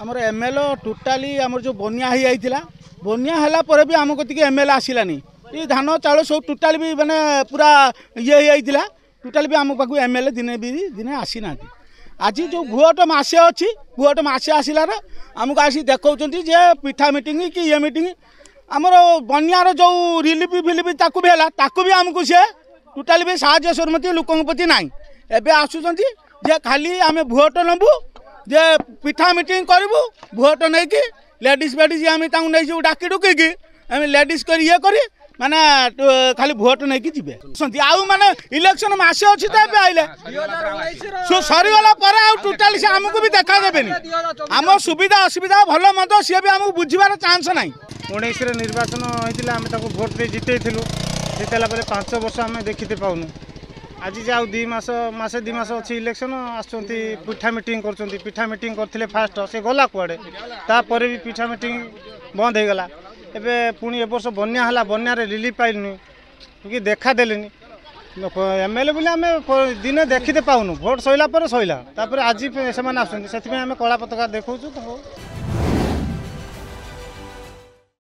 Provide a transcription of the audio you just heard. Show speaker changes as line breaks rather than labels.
आमर MLA totally आमर जो बनिया हो जाइला बनिया है पर भी आम कति एमएलए आसलानी ये धान चाउल सब टोटाल भी माने पूरा ये होता टोटाल भी आम पाक एमएलए दिने भी दिने आसी ना आज जो भोट मसे अच्छी भोट मसे आसलार आमको आसी देखा जे पिठा मीटिंग कि ये मीटिंग आमर बनियार जो रिलीफ फिलिफ ताकू भी है ताकू भी आमको सी टोटाल भी साहय सरमति लोकों प्रति ना एवं आसुँच जे खाली आम भोट नबू जे पिठा मीटिंग करूँ भोट नहीं कि लेडीज फेडीज आम नहीं डाकी डुकी आम लेडीज कर ये करी माने खाली भोट नहीं कि जी आउ माने इलेक्शन मसे अच्छी तो आइले सरीगला टोटाली से आमको भी देखा देवेनि आम सुविधा असुविधा भल मंद सी भी आमको बुझार चांस ना
19 निर्वाचन होता आम भोट दे जितेलु जितेला 5 वर्ष आम देखते पाऊनु आज जाऊ 2 मास मासे 2 मास अच्छी इलेक्शन आसुँच पिठा मीटिंग पिठा मीटिंग करते फास्ट से गला कुआड़े तापर भी पिठा मीटिंग बंद हो गला एबे पुणी ए वर्ष बन्या है बन्या रिलीफ पाइलुनि कि देखा देलेनि एमएलए बोले आम दिन देखते पाऊनु भोट सैला सैला आज से आम कला पताका देखा।